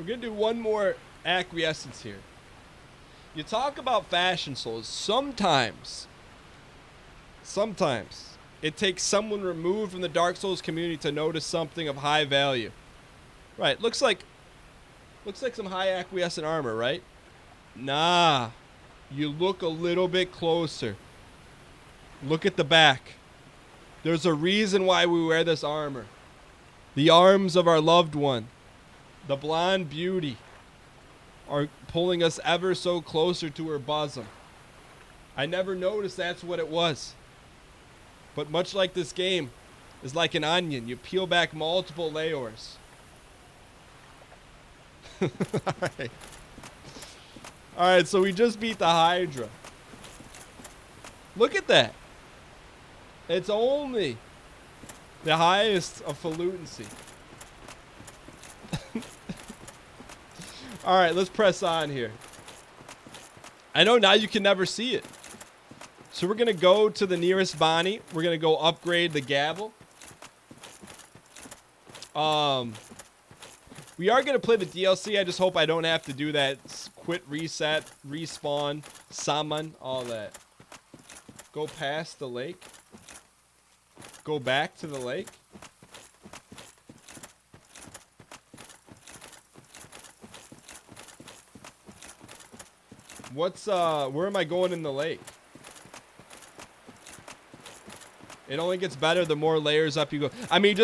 We're gonna do one more acquiescence here. You talk about fashion souls. Sometimes it takes someone removed from the Dark Souls community to notice something of high value. Right, looks like some high acquiescent armor, right? Nah. You look a little bit closer. Look at the back. There's a reason why we wear this armor. The arms of our loved one, the blonde beauty, are pulling us ever so closer to her bosom. I never noticed that's what it was. But much like this game is like an onion, you peel back multiple layers. Alright. Alright, so we just beat the Hydra. Look at that. It's only the highest of falutency. Alright, let's press on here. I know now you can never see it. So we're going to go to the nearest Bonnie. We're going to go upgrade the gavel. We are going to play the DLC. I just hope I don't have to do that. Quit, reset, respawn, summon, all that. Go past the lake. Go back to the lake. Where am I going in the lake? It only gets better the more layers up you go. I mean,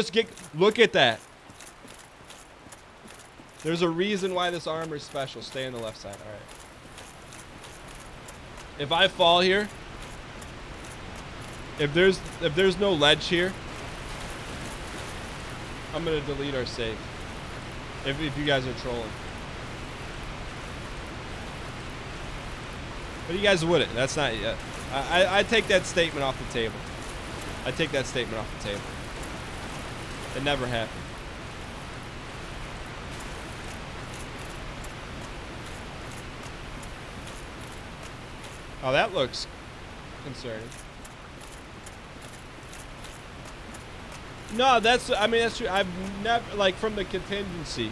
look at that. There's a reason why this armor is special. Stay on the left side. All right. If I fall here, if there's no ledge here, I'm gonna delete our save. If you guys are trolling. But you guys wouldn't. That's not yet. I take that statement off the table. I take that statement off the table. It never happened. Oh, that looks concerning. No, that's true. I've never, like, from the contingency,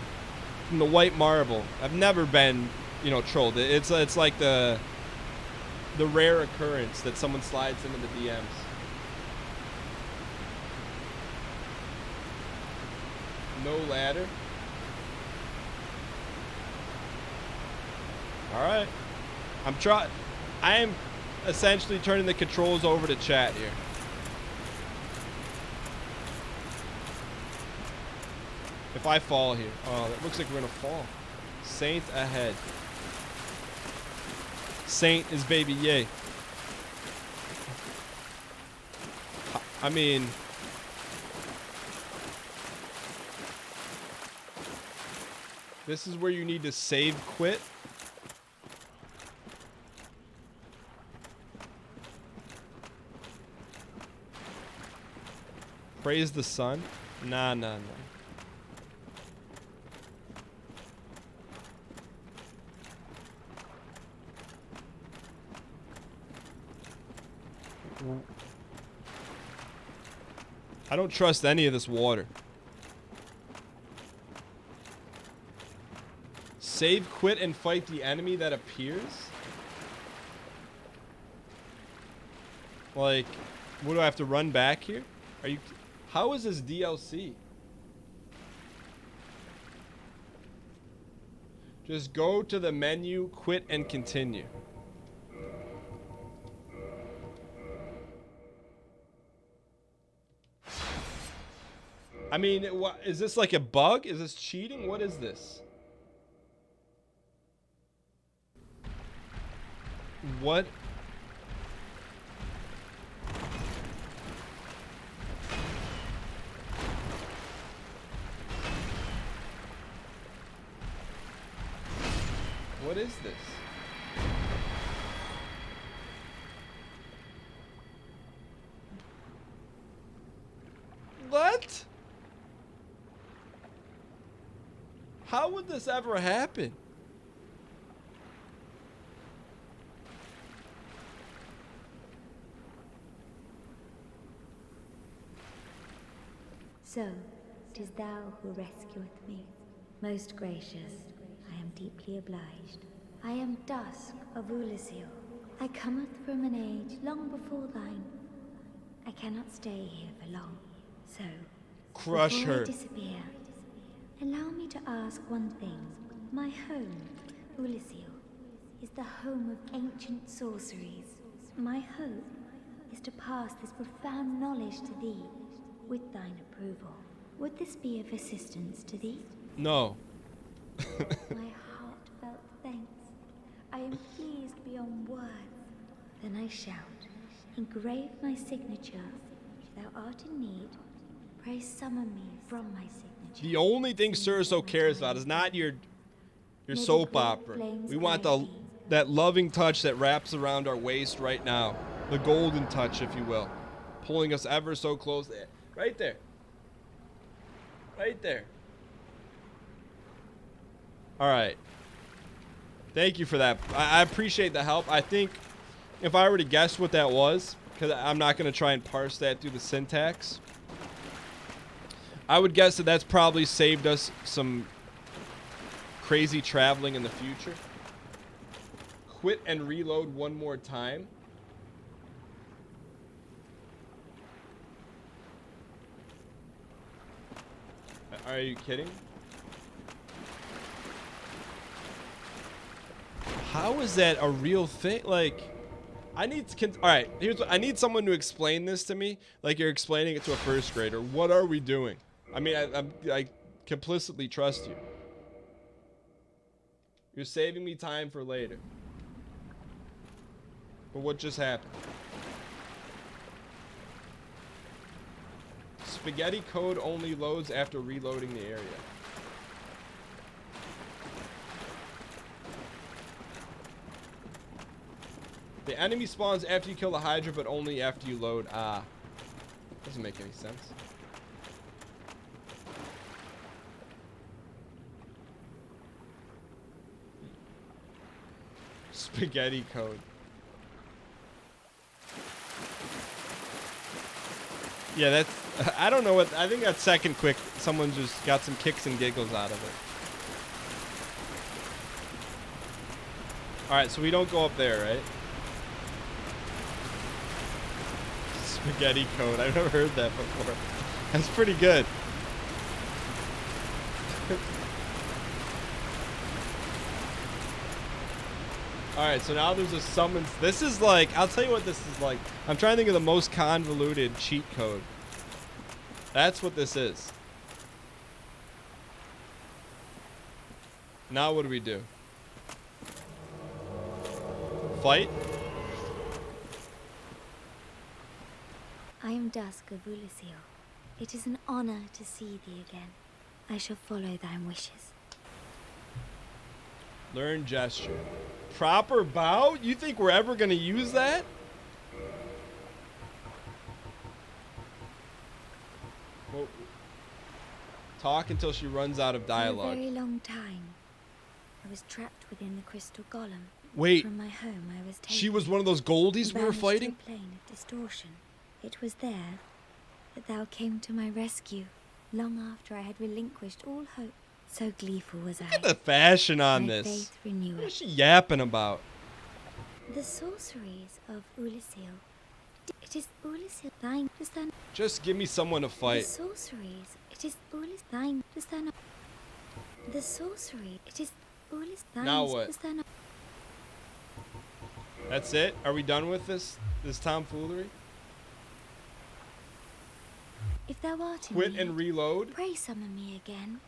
from the white marble, I've never been, trolled. It's like the rare occurrence that someone slides into the DMs. No ladder. Alright. I am essentially turning the controls over to chat here. If I fall here. Oh, that looks like we're gonna fall. Saint ahead. Saint is baby yay. I mean, this is where you need to save quit. Praise the sun. Nah. I don't trust any of this water. Save, quit, and fight the enemy that appears? Like, what do I have to run back here? How is this DLC? Just go to the menu, quit, and continue. I mean, is this like a bug? Is this cheating? What is this? What? What is this? What? How would this ever happen? So, 'tis thou who rescueth me, most gracious. deeply obliged. I am Dusk of Ulyssil. I cometh from an age long before thine. I cannot stay here for long, so Crush before her. I disappear, allow me to ask one thing. My home, Ulyssil, is the home of ancient sorceries. My hope is to pass this profound knowledge to thee with thine approval. Would this be of assistance to thee? No. My heartfelt thanks. I am pleased beyond words. Then I shout, engrave my signature. If thou art in need, pray summon me from my signature. The only thing Surso cares about is not your soap opera. We want that loving touch that wraps around our waist right now. The golden touch, if you will. Pulling us ever so close. Right there. Right there. All right. Thank you for that. I appreciate the help. I think if I were to guess what that was, because I'm not going to try and parse that through the syntax, I would guess that that's probably saved us some crazy traveling in the future. Quit and reload one more time. Are you kidding? How is that a real thing? Like, I need to. All right, here's what I need someone to explain this to me, like you're explaining it to a first grader. What are we doing? I mean, I complicitly trust you. You're saving me time for later. But what just happened? Spaghetti code only loads after reloading the area. The enemy spawns after you kill the Hydra, but only after you load. Ah. Doesn't make any sense. Spaghetti code. Yeah, that's... I don't know what... I think that second quick, someone just got some kicks and giggles out of it. Alright, so we don't go up there, right? Spaghetti code. I've never heard that before. That's pretty good. Alright, so now there's a summons. This is like, I'll tell you what this is like. I'm trying to think of the most convoluted cheat code. That's what this is. Now what do we do? Fight? I am Dusk of Ulyssil. It is an honor to see thee again. I shall follow thine wishes. Learn gesture. Proper bow? You think we're ever going to use that? Well, talk until she runs out of dialogue. For a very long time, I was trapped within the crystal golem. Wait, From my home, I was taken. she was one of those goldies we were banished fighting? to a plane of distortion. It was there that thou came to my rescue, long after I had relinquished all hope. So gleeful was I. Look at the fashion on my this. faith renewed. What is she yapping about? The sorceries of Ulyssil. It is Ulyssil thine. Does thou... Just give me someone to The fight. sorceries. It is Ulyssil thine. Does thou not... The sorcery. It is Ulyssil thine. Now what? Does thou not... That's it? Are we done with this tomfoolery? If thou art in Quit need, and reload? pray summon me again.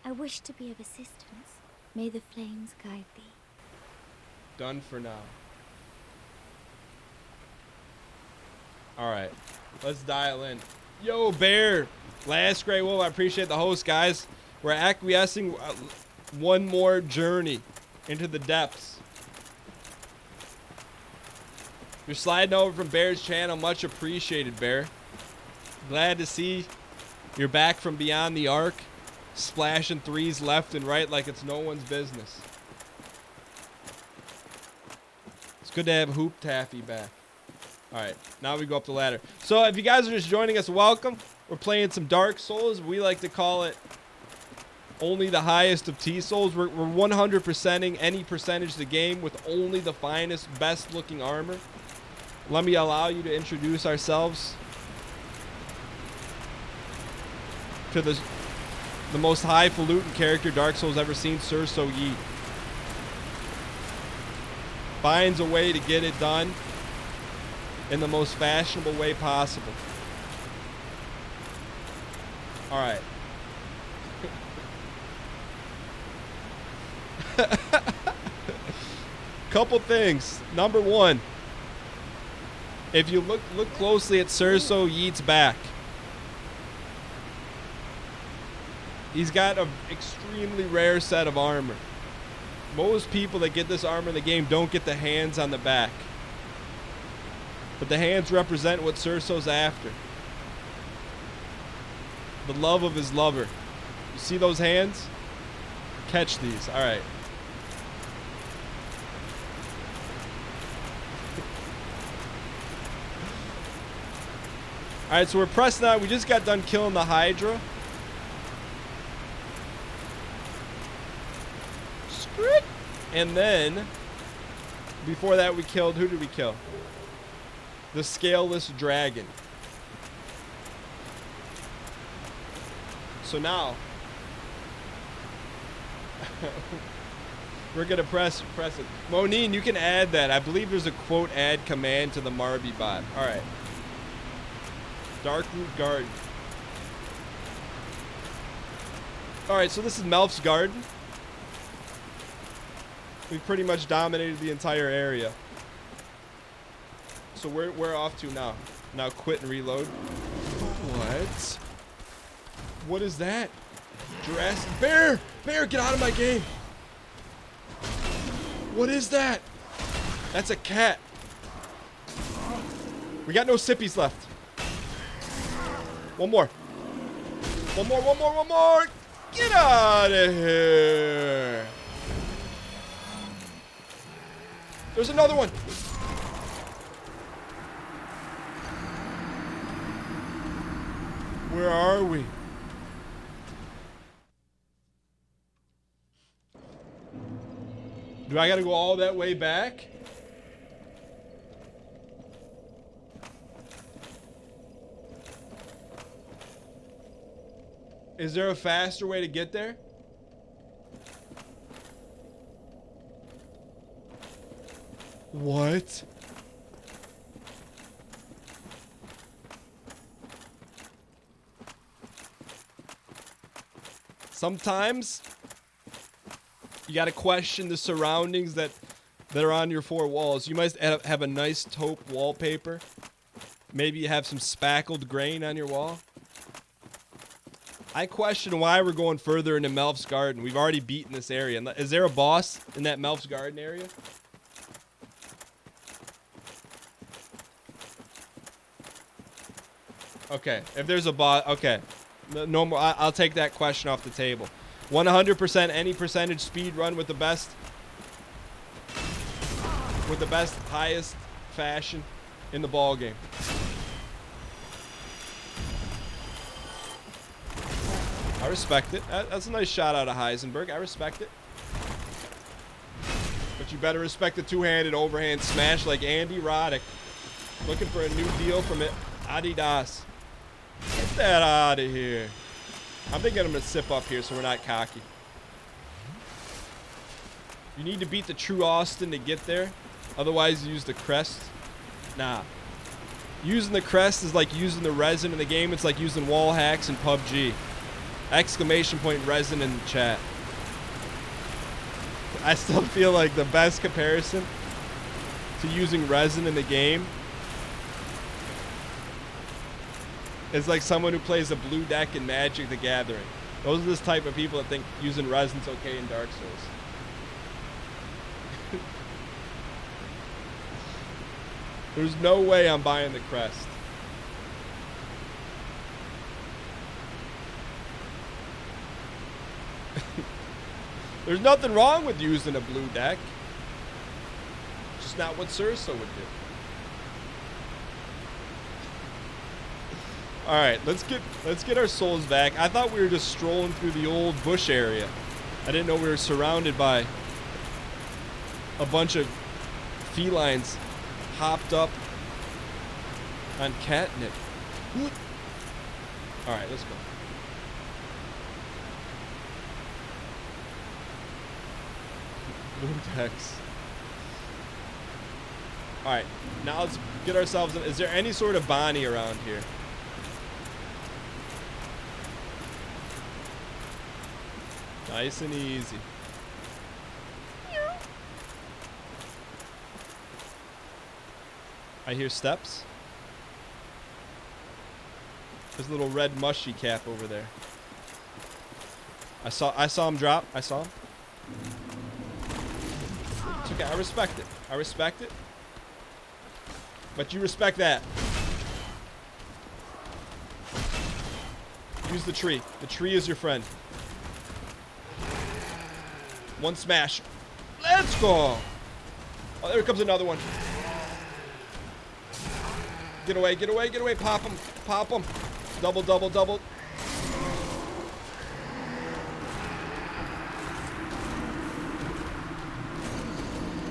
I wish to be of assistance. May the flames guide thee. Done for now. Alright. Let's dial in. Yo, Bear! Last Grey Wolf, I appreciate the host, guys. We're acquiescing one more journey into the depths. You're sliding over from Bear's channel. Much appreciated, Bear. Glad to see you're back from beyond the arc. Splashing threes left and right like it's no one's business. It's good to have Hoop Taffy back. Alright, now we go up the ladder. So if you guys are just joining us, welcome. We're playing some Dark Souls. We like to call it only the highest of T-Souls. We're 100%ing any percentage of the game with only the finest, best looking armor. Let me allow you to introduce ourselves to the most highfalutin character Dark Souls ever seen, Sir So Yeet. Finds a way to get it done in the most fashionable way possible. All right. Couple things. Number one, if you look closely at Sir So Yeet's back, he's got an extremely rare set of armor. Most people that get this armor in the game don't get the hands on the back. But the hands represent what Sir So's after. The love of his lover. You see those hands? Catch these. All right. All right, so we're pressing on. We just got done killing the Hydra. And then, before that, we killed, who did we kill? The scaleless dragon. So now, we're gonna press it. Monine, you can add that. I believe there's a quote add command to the Marby bot. All right. Darkroot Garden. All right, so this is Melf's Garden. We pretty much dominated the entire area. So we're off to now. Now quit and reload. What? What is that? Jurassic Bear! Bear, get out of my game! What is that? That's a cat. We got no sippies left. One more. One more, one more, one more! Get out of here! There's another one. Where are we? Do I gotta go all that way back? Is there a faster way to get there? What? Sometimes you gotta question the surroundings that are on your four walls. You might have a nice taupe wallpaper. Maybe you have some spackled grain on your wall. I question why we're going further into Melf's Garden. We've already beaten this area. Is there a boss in that Melf's Garden area? Okay, if there's a bot, okay. No more. I'll take that question off the table. 100% any percentage speed run with the best, highest fashion in the ball game. I respect it. That's a nice shot out of Heisenberg. I respect it. But you better respect the two-handed overhand smash like Andy Roddick. Looking for a new deal from it. Adidas. Get that out of here. I'm thinking I'm going to sip up here so we're not cocky. You need to beat the true Austin to get there. Otherwise, use the crest. Nah. Using the crest is like using the resin in the game. It's like using wall hacks in PUBG. Exclamation point resin in the chat. I still feel like the best comparison to using resin in the game is like someone who plays a blue deck in Magic the Gathering. Those are this type of people that think using resin's okay in Dark Souls. There's no way I'm buying the crest. There's nothing wrong with using a blue deck. It's just not what Surso would do. All right, let's get our souls back. I thought we were just strolling through the old bush area. I didn't know we were surrounded by a bunch of felines hopped up on catnip. All right, let's go. Lumtex. All right, now let's get ourselves in. Is there any sort of Bonnie around here? Nice and easy. I hear steps. There's a little red mushy cap over there. I saw him drop. I saw him. It's okay. I respect it. I respect it. But you respect that. Use the tree. The tree is your friend. One smash. Let's go. Oh, there comes another one. Get away, get away, get away. Pop him. Pop him. Double, double, double.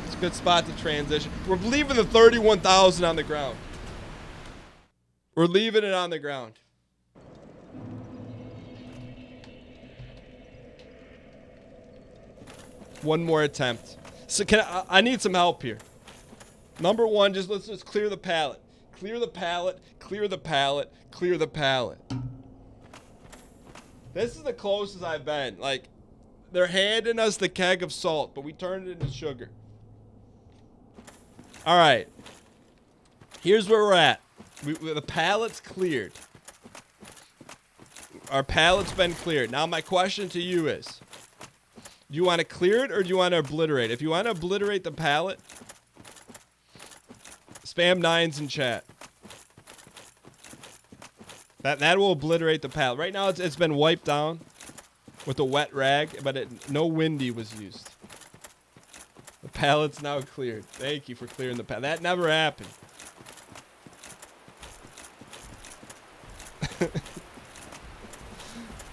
It's a good spot to transition. We're leaving the 31,000 on the ground. We're leaving it on the ground. One more attempt. So I need some help here. Number one, let's just clear the pallet. Clear the pallet, clear the pallet, clear the pallet. This is the closest I've been. Like, they're handing us the keg of salt, but we turned it into sugar. All right. Here's where we're at. The pallet's cleared. Our pallet's been cleared. Now my question to you is, do you want to clear it or do you want to obliterate? If you want to obliterate the pallet, spam 9s in chat. That will obliterate the pallet. Right now it's been wiped down with a wet rag, but no windy was used. The pallet's now cleared. Thank you for clearing the pallet. That never happened.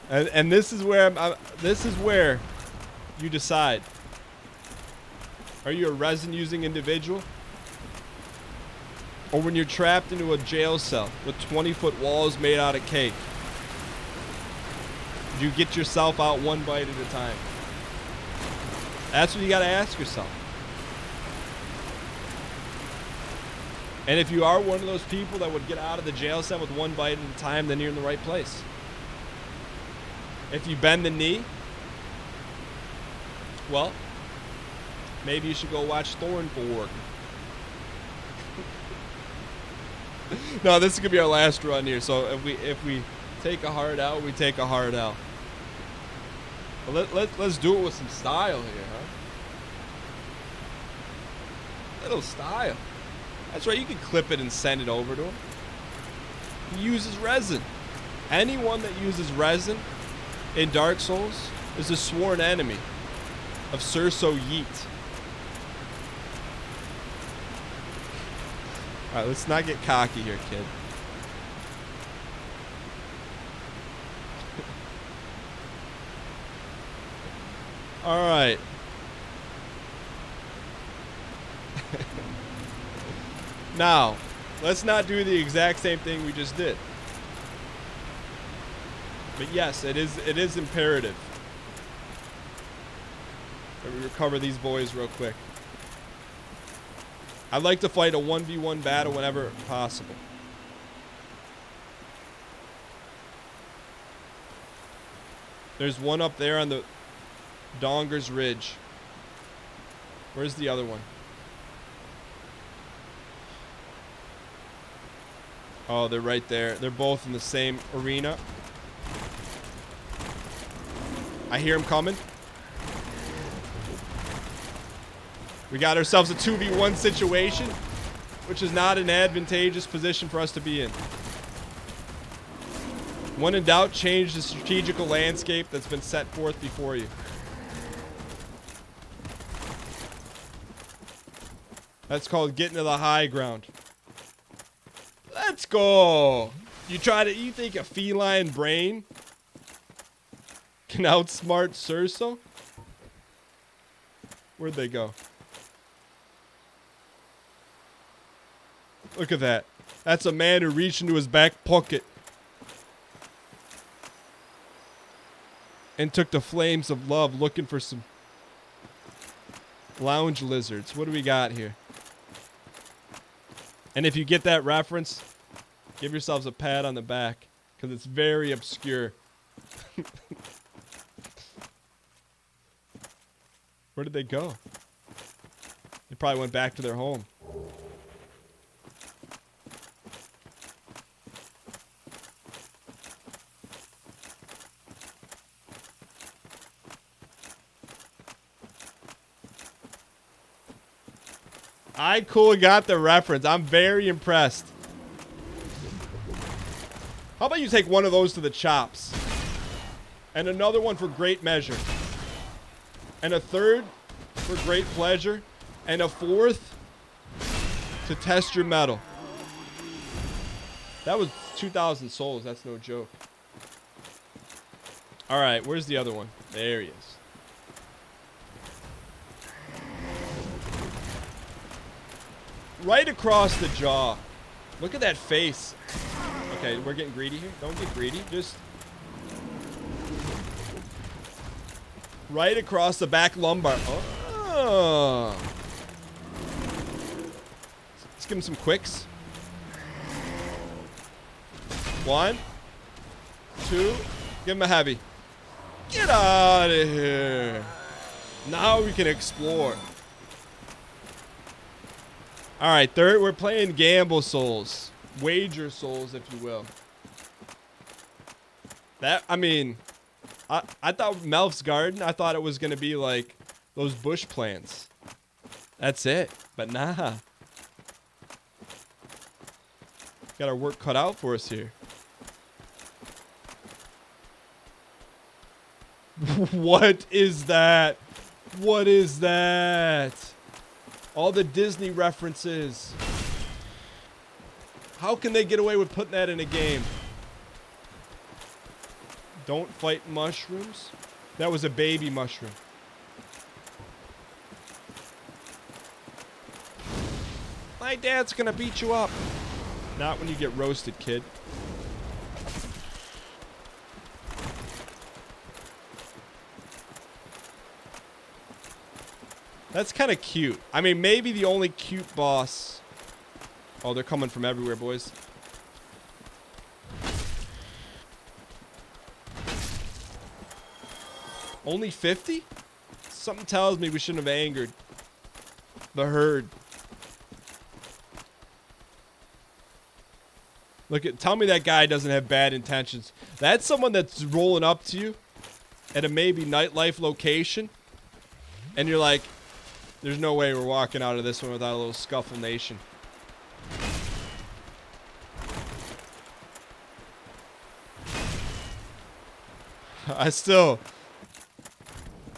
and this is where you decide. Are you a resin using individual? Or when you're trapped into a jail cell with 20-foot walls made out of cake, you get yourself out one bite at a time? That's what you gotta ask yourself. And if you are one of those people that would get out of the jail cell with one bite at a time, then you're in the right place. If you bend the knee, well, maybe you should go watch Thornborg. No, this is gonna be our last run here. So if we take a hard out, we take a hard out. But let's do it with some style here, huh? Little style. That's right. You can clip it and send it over to him. He uses resin. Anyone that uses resin in Dark Souls is a sworn enemy of Surso Yeet. Alright, let's not get cocky here, kid. Alright. Now, let's not do the exact same thing we just did. But yes, it is imperative that we recover these boys real quick. I'd like to fight a 1v1 battle whenever possible. There's one up there on the Donger's Ridge. Where's the other one? Oh, they're right there. They're both in the same arena. I hear them coming. We got ourselves a 2v1 situation, which is not an advantageous position for us to be in. When in doubt, change the strategical landscape that's been set forth before you. That's called getting to the high ground. Let's go. You think a feline brain can outsmart Cerso? Where'd they go? Look at that. That's a man who reached into his back pocket and took the flames of love looking for some lounge lizards. What do we got here? And if you get that reference, give yourselves a pat on the back, because it's very obscure. Where did they go? They probably went back to their home. I cool got the reference. I'm very impressed. How about you take one of those to the chops? And another one for great measure. And a third for great pleasure. And a fourth to test your mettle. That was 2,000 souls. That's no joke. Alright, where's the other one? There he is. Right across the jaw. Look at that face. Okay, we're getting greedy here. Don't get greedy. Just right across the back lumbar. Oh. Let's give him some quicks. 1, 2. Give him a heavy. Get out of here. Now we can explore. Alright, third, we're playing Gamble Souls. Wager Souls, if you will. That, I mean, I thought Melf's Garden, I thought it was going to be like those bush plants. That's it. But nah. Got our work cut out for us here. What is that? What is that? All the Disney references. How can they get away with putting that in a game? Don't fight mushrooms. That was a baby mushroom. My dad's gonna beat you up. Not when you get roasted, kid. That's kind of cute. I mean, maybe the only cute boss. Oh, they're coming from everywhere, boys. Only 50? Something tells me we shouldn't have angered the herd. Look at, tell me that guy doesn't have bad intentions. That's someone that's rolling up to you at a maybe nightlife location, and you're like, there's no way we're walking out of this one without a little scuffle nation. I still...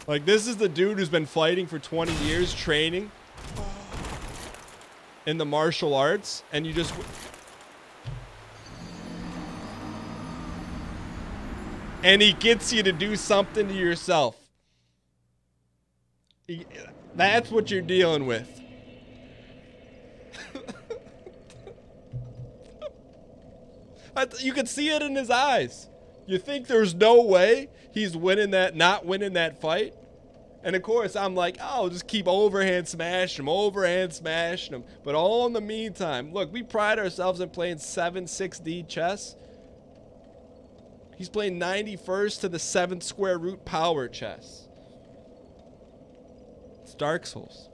Like, this is the dude who's been fighting for 20 years, training in the martial arts, and you just... And he gets you to do something to yourself. That's what you're dealing with. You can see it in his eyes. You think there's no way he's winning that, not winning that fight? And of course, I'm like, oh, just keep overhand smashing him. But all in the meantime, look, we pride ourselves in playing 7-6D chess. He's playing 91st to the 7th square root power chess. It's Dark Souls.